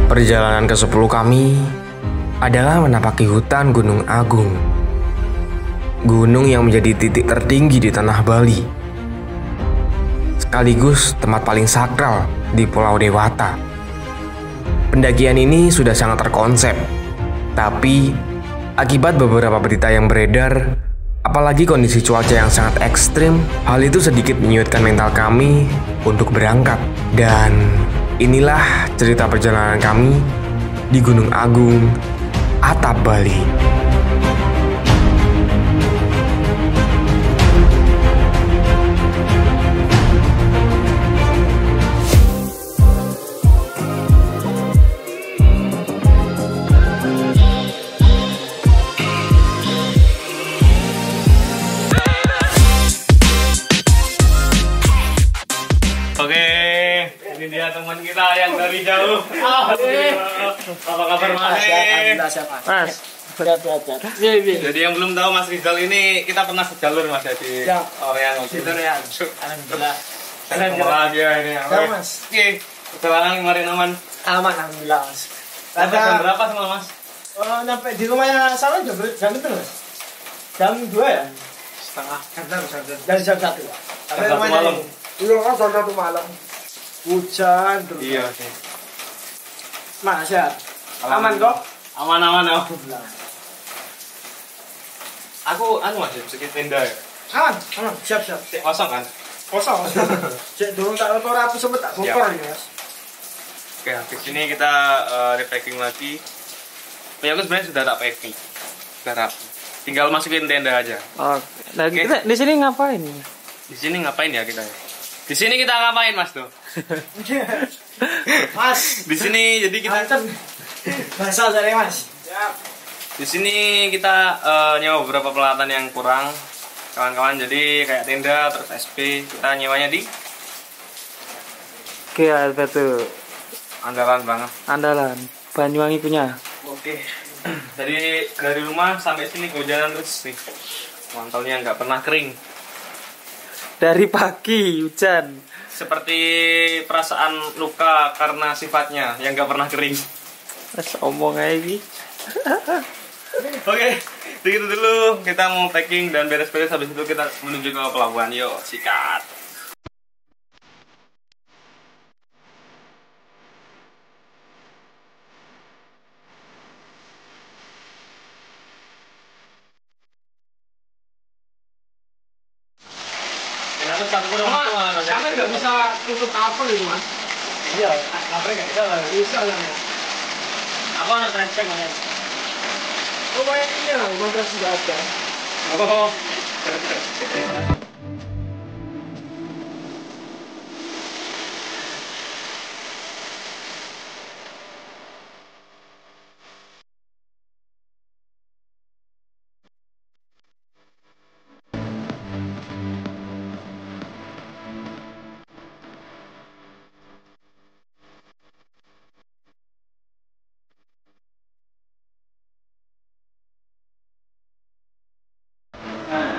Perjalanan ke-10 kami adalah menapaki hutan Gunung Agung. Gunung yang menjadi titik tertinggi di tanah Bali. Sekaligus tempat paling sakral di Pulau Dewata. Pendakian ini sudah sangat terkonsep. Tapi akibat beberapa berita yang beredar, apalagi kondisi cuaca yang sangat ekstrim, hal itu sedikit menyulitkan mental kami untuk berangkat. Dan inilah cerita perjalanan kami di Gunung Agung, Atap Bali. Oke, ini dia teman kita yang dari jauh. Apa kabar Mas? Mas. Jadi yang belum tahu Mas Rizal ini kita pernah sejalur Mas ya di Oriang. Alhamdulillah. Alhamdulillah dia ini. Mas. Oke, perjalanan kemarin aman. Aman alhamdulillah Mas. Sampai jam berapa sama Mas? Nyampe di rumahnya Salon jam itu Mas. Jam 2 ya? Setengah. Dari jam 1. Sampai Jam 1 rumahnya malam. Iya kan jam 1 malam. Hujan terus. Iya. Mas ya. Aman kok? Aman. Alhamdulillah. Aku Mas sedikit tenda ya. Aman. Siap. Kosong kan? Kosong. Cek durung tak kotor aku sempet tak bongkar ya Mas. Oke, habis ini kita repacking lagi. Ya aku sebenarnya sudah tak packing. Sudah rapi. Tinggal masukin tenda aja. Oh, nah kita di sini ngapain? Di sini ngapain ya kita? Di sini kita ngapain Mas tuh? Mas. Di sini jadi kita Bahasa dari Mas. Siap. di sini kita nyewa beberapa peralatan yang kurang kawan-kawan, jadi kayak tenda terus SP kita nyewanya di Oke, ada tuh andalan banget. andalan Banyuwangi punya. Oke. Jadi dari rumah sampai sini kehujanan terus nih. Mantaunya nggak pernah kering. Dari pagi hujan. Seperti perasaan luka karena sifatnya yang nggak pernah kering. Mas omong aja ini. Oke, segitu dulu. Kita mau packing dan beres-beres, habis itu kita menuju ke pelabuhan. Yuk, sikat. Sampai nggak bisa tutup kapal itu Mas? Iya, kapal nggak bisa lah. Bisa lah. Aku anak transfer Mas. Oh banyak ini lah, matras sudah ada. Oh.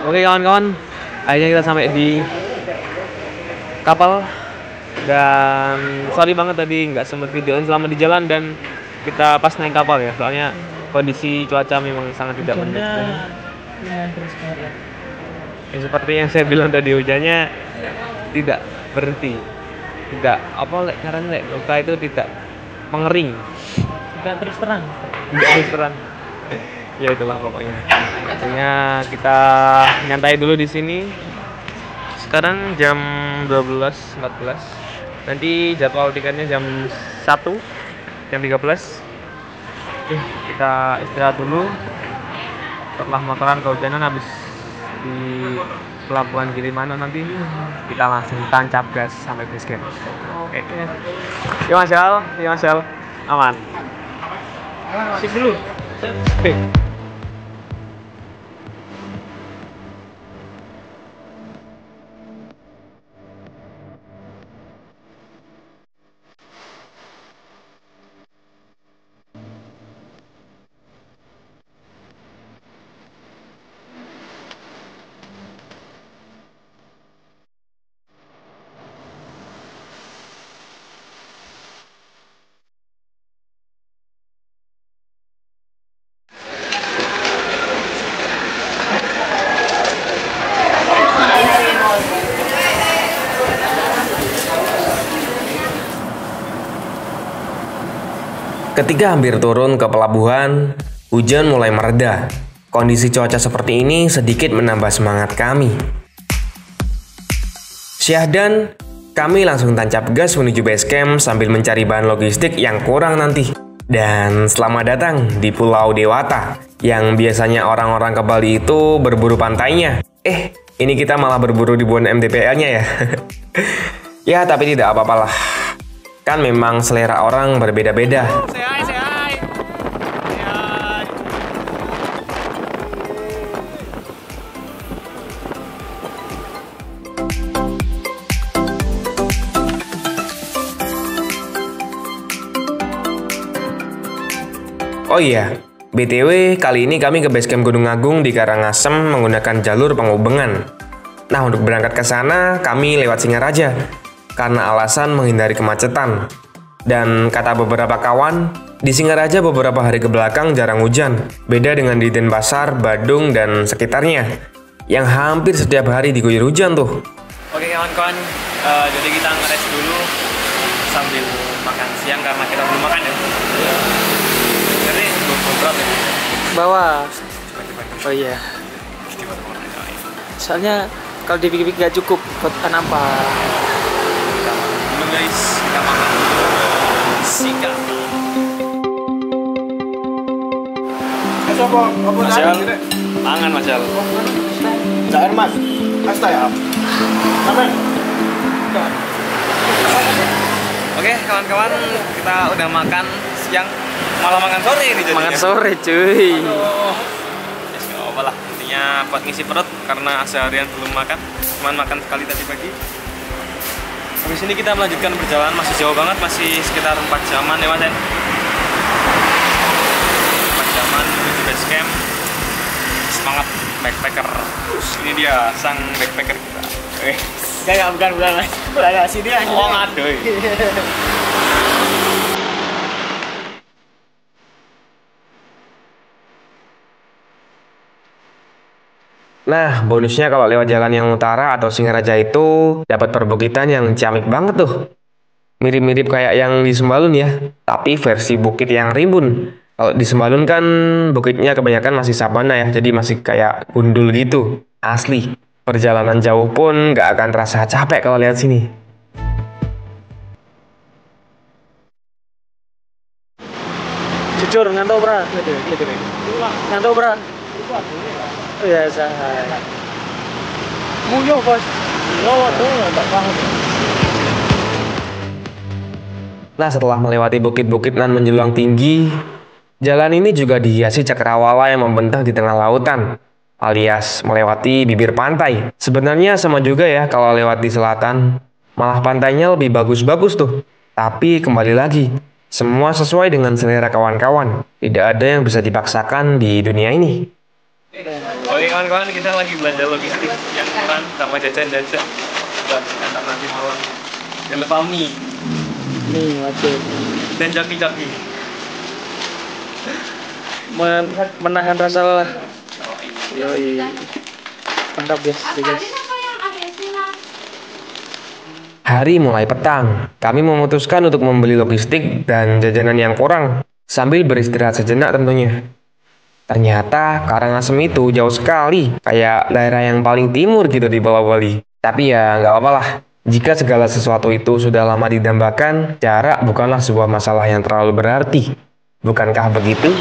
Oke kawan-kawan, akhirnya kita sampai di kapal. Dan sorry banget tadi nggak sempet videoin selama di jalan dan kita pas naik kapal ya, soalnya kondisi cuaca memang sangat tidak mendukung. Ya, seperti yang saya bilang tadi, hujannya tidak berhenti, tidak caranya luka itu tidak mengering, Tidak terus terang. tidak terus terang. Ya itulah pokoknya. Akhirnya kita nyantai dulu di sini. Sekarang jam 12.14. Nanti jadwal tiketnya jam 1, jam 13. Oke, kita istirahat dulu. Setelah motoran kehujanan habis di pelabuhan Gilimanuk, nanti kita langsung tancap gas sampai base camp. Oke. Yuk Mas Yal. Aman. Sip dulu. Oke. Ketika hampir turun ke pelabuhan, hujan mulai mereda. Kondisi cuaca seperti ini sedikit menambah semangat kami. Syahdan, kami langsung tancap gas menuju base camp sambil mencari bahan logistik yang kurang nanti. Dan selamat datang di Pulau Dewata, yang biasanya orang-orang ke Bali itu berburu pantainya. Ini kita malah berburu ribuan MDPL-nya ya. Ya, tapi tidak apa-apalah. Kan memang selera orang berbeda-beda. Oh iya, BTW kali ini kami ke base camp Gunung Agung di Karangasem menggunakan jalur Penghubungan. Nah, untuk berangkat ke sana kami lewat Singaraja karena alasan menghindari kemacetan. Dan kata beberapa kawan, di Singaraja beberapa hari kebelakang jarang hujan, beda dengan di Denpasar, Badung, dan sekitarnya yang hampir setiap hari diguyur hujan tuh. Oke kawan-kawan, jadi kita ngeres dulu sambil makan siang karena kita belum makan ya. Jadi berat ya. Bawa. Oh iya. Soalnya kalau dipikir-pikir gak cukup buat apa. Dulu guys, kita makan singkat. Masal, tangan Masal. Jangan mas, pasta ya. Aman. Oke kawan-kawan, kita udah makan siang, malah makan sore nih jadinya. Makan sore cuy. Yes, gak apa lah, intinya buat ngisi perut karena seharian belum makan, cuman makan sekali tadi pagi. Habis ini kita melanjutkan perjalanan, masih jauh banget, masih sekitar 4 jaman ya Mas. 4 jaman menuju base camp. Semangat backpacker. Ini dia sang backpacker kita. Bukan mas, bukan sini aja. Oh ngadoy. Nah, bonusnya kalau lewat jalan yang utara atau Singaraja itu dapat perbukitan yang ciamik banget tuh. Mirip-mirip kayak yang di Sembalun ya, tapi versi bukit yang rimbun. Kalau di Sembalun kan bukitnya kebanyakan masih sabana ya, jadi masih kayak gundul gitu. Asli, perjalanan jauh pun nggak akan terasa capek kalau lihat sini. Jujur ngantuk bra. Ngantuk bra. Iya saya. Muyo bos. Tak paham. Nah, setelah melewati bukit-bukit nan menjulang tinggi, jalan ini juga dihiasi cakrawala yang membentang di tengah lautan, alias melewati bibir pantai. Sebenarnya sama juga ya kalau lewat di selatan, malah pantainya lebih bagus-bagus tuh. Tapi kembali lagi, semua sesuai dengan selera kawan-kawan. Tidak ada yang bisa dipaksakan di dunia ini. Oke kawan-kawan, kita lagi belanja logistik yang kurang sama jajan-jajan buat antar nanti malam. Jangan lupa mie wajib. dan jaki-jaki. Menahan rasa lelah. Yoi. Mantap guys. Hari mulai petang, kami memutuskan untuk membeli logistik dan jajanan yang kurang, sambil beristirahat sejenak tentunya. Ternyata Karangasem itu jauh sekali, kayak daerah yang paling timur gitu di Pulau Bali. Tapi ya nggak apa-apa lah, jika segala sesuatu itu sudah lama didambakan, jarak bukanlah sebuah masalah yang terlalu berarti. Bukankah begitu?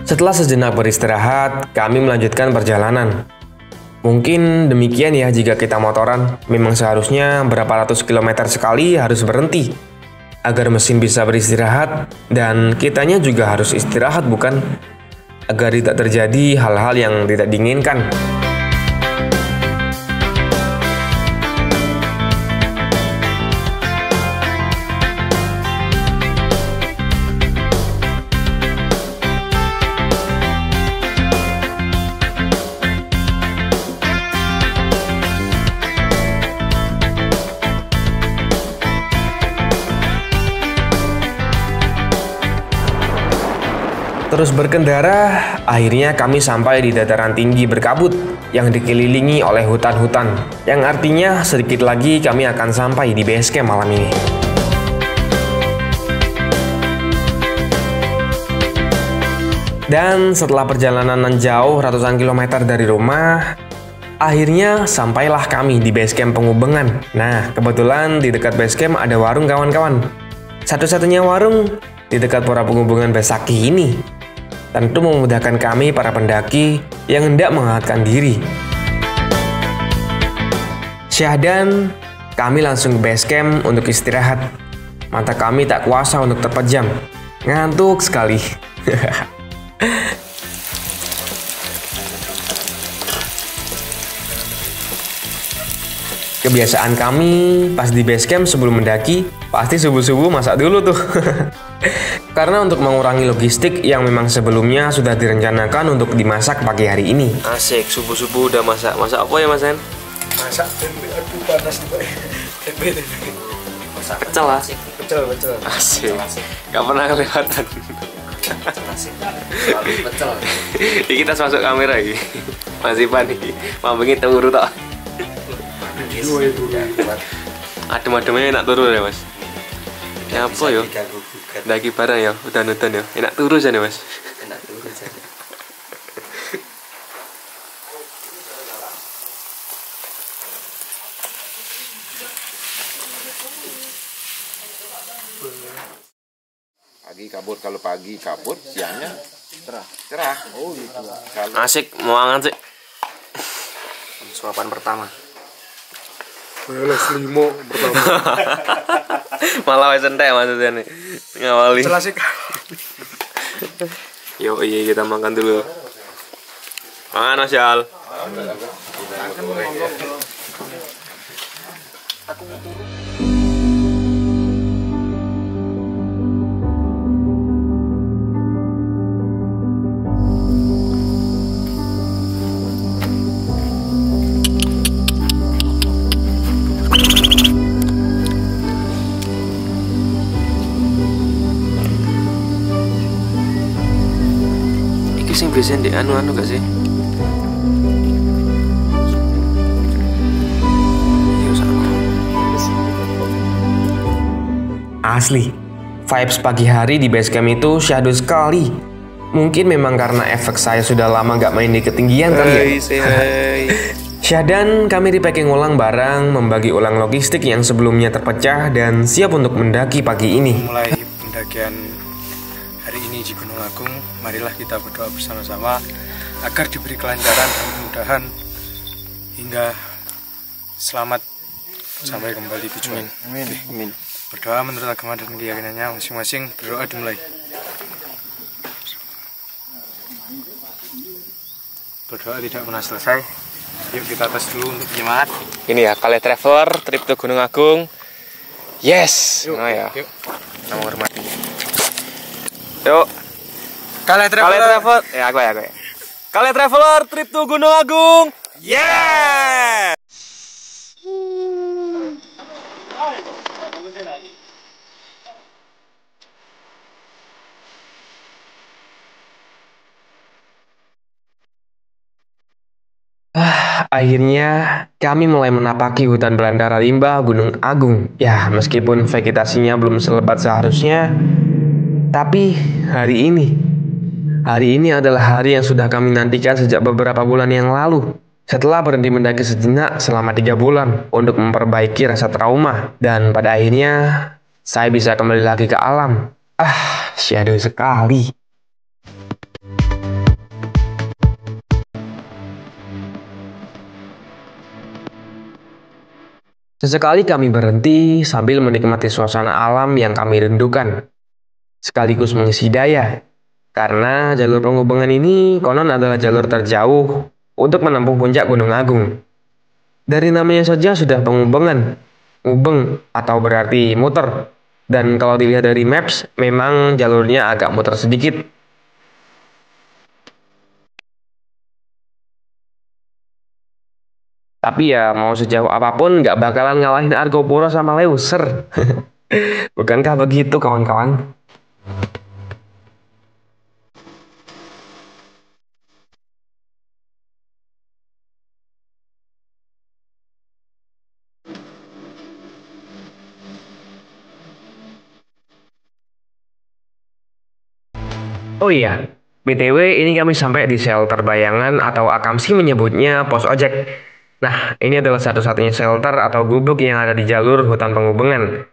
Setelah sejenak beristirahat, kami melanjutkan perjalanan. Mungkin demikian ya jika kita motoran, memang seharusnya berapa ratus kilometer sekali harus berhenti. Agar mesin bisa beristirahat, dan kitanya juga harus istirahat bukan? Agar tidak terjadi hal-hal yang tidak diinginkan. terus berkendara, akhirnya kami sampai di dataran tinggi berkabut yang dikelilingi oleh hutan-hutan, yang artinya sedikit lagi kami akan sampai di base camp malam ini. Dan setelah perjalanan jauh ratusan kilometer dari rumah, akhirnya sampailah kami di base camp Pengubengan. Nah, kebetulan di dekat base camp ada warung kawan-kawan. Satu-satunya warung di dekat Pura Pengubengan Besaki ini. Tentu memudahkan kami para pendaki yang hendak menghangatkan diri. Syahdan, kami langsung ke base camp untuk istirahat. Mata kami tak kuasa untuk terpejam. Ngantuk sekali. Kebiasaan kami pas di base camp sebelum mendaki, pasti subuh-subuh masak dulu tuh. Karena untuk mengurangi logistik yang memang sebelumnya sudah direncanakan untuk dimasak pagi hari ini. Asik, subuh-subuh udah masak. Masak apa ya, Mas Hen? Masak tempe, aduh panas nih. Tempe. Masak Pecel lah. pecel. Asik. Gak pernah kelewatan. Pecel. Ini kita masuk kamera lagi. Masih panik. Mambengi turu tak. Adem-ademnya enak turu ya, Mas. Ya apa yo? Daki barang ya, udan-udan ya. Enak turu aja nih, Mas. Enak turu aja. Pagi kabut, kalau pagi kabut, siangnya cerah. Oh gitu. Kalau Asik, mau angan sih. Suapan pertama. Boleh selimo pertama. Malah wes entek maksudnya nih. Ngawali. Jelas sih. Yo iya kita makan dulu. Makan Mas Yal. Iki sing biasa di anu-anu gak sih? Iya sama. Asli, vibes pagi hari di base camp itu syahdu sekali. Mungkin memang karena efek saya sudah lama gak main di ketinggian kali ya. Syahdan, kami repacking ulang barang, membagi ulang logistik yang sebelumnya terpecah dan siap untuk mendaki pagi ini. Mulai pendakian hari ini di Gunung Agung, marilah kita berdoa bersama-sama agar diberi kelancaran dan kemudahan hingga selamat sampai kembali tujuan. Amin. Berdoa menurut agama dan keyakinannya masing-masing. Berdoa dimulai. Berdoa tidak pernah selesai. Yuk kita tes dulu untuk penyemangat. Ini ya, Kale Traveler trip ke Gunung Agung. Yes. Yuk, Nah ya. yuk. Kita menghormati. Yuk. Kale Traveler. Ya, aku ya. Kale Traveler trip to Gunung Agung. Yeah. Akhirnya kami mulai menapaki hutan belantara rimba Gunung Agung. Ya, meskipun vegetasinya belum selebat seharusnya, tapi hari ini adalah hari yang sudah kami nantikan sejak beberapa bulan yang lalu. Setelah berhenti mendaki sejenak selama 3 bulan untuk memperbaiki rasa trauma, dan pada akhirnya saya bisa kembali lagi ke alam. Syahdu sekali. Sesekali kami berhenti sambil menikmati suasana alam yang kami rindukan, sekaligus mengisi daya. Karena jalur Pengubengan ini konon adalah jalur terjauh untuk menempuh puncak Gunung Agung. Dari namanya saja sudah Pengubengan, ngubeng atau berarti muter. Dan kalau dilihat dari maps, memang jalurnya agak muter sedikit. Tapi ya mau sejauh apapun nggak bakalan ngalahin Argopuro sama Leuser. Bukankah begitu kawan-kawan? Oh iya, BTW ini kami sampai di shelter Bayangan atau Akamsi menyebutnya pos ojek. Nah, ini adalah satu-satunya shelter atau gubuk yang ada di jalur hutan penghubungan.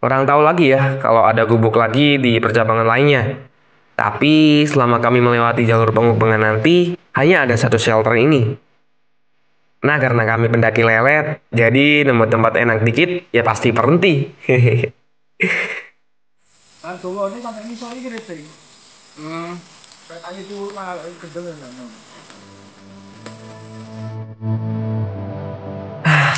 Orang tahu lagi ya kalau ada gubuk lagi di percabangan lainnya. Tapi selama kami melewati jalur penghubungan nanti, hanya ada satu shelter ini. Nah, karena kami pendaki lelet, jadi nemu tempat enak dikit, ya pasti berhenti. Hehehe.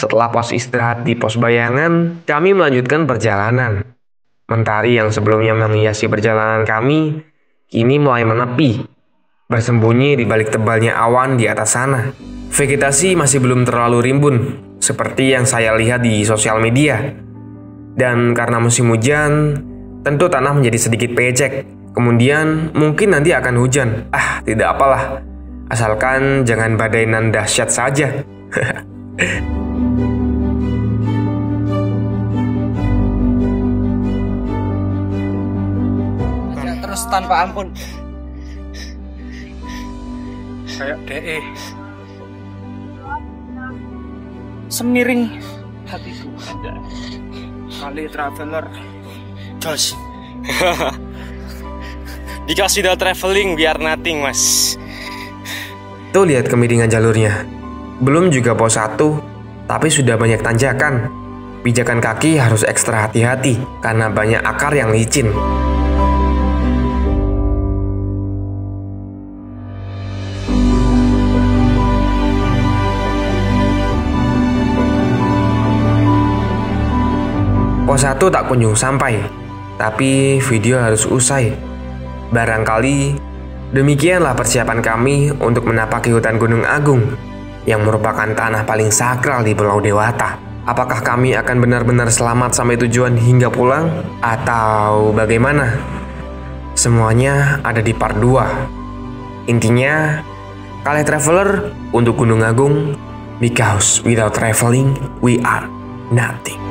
Setelah pos istirahat di pos Bayangan, kami melanjutkan perjalanan. Mentari yang sebelumnya menghiasi perjalanan kami, kini mulai menepi, bersembunyi di balik tebalnya awan di atas sana. Vegetasi masih belum terlalu rimbun, seperti yang saya lihat di sosial media. Dan karena musim hujan, tentu tanah menjadi sedikit becek. Kemudian mungkin nanti akan hujan. Tidak apalah. Asalkan jangan badai nan dahsyat saja. Terus tanpa ampun. Kayak DE. Semiring hatiku ada kali traveler. Jos. Dikasih udah traveling biar nothing, Mas. Tuh lihat kemiringan jalurnya. Belum juga pos 1, tapi sudah banyak tanjakan. Pijakan kaki harus ekstra hati-hati karena banyak akar yang licin. Pos 1 tak kunjung sampai, tapi video harus usai. Barangkali demikianlah persiapan kami untuk menapaki hutan Gunung Agung yang merupakan tanah paling sakral di Pulau Dewata. Apakah kami akan benar-benar selamat sampai tujuan hingga pulang? Atau bagaimana? Semuanya ada di part 2. Intinya, kalian traveler untuk Gunung Agung, because without traveling, we are nothing.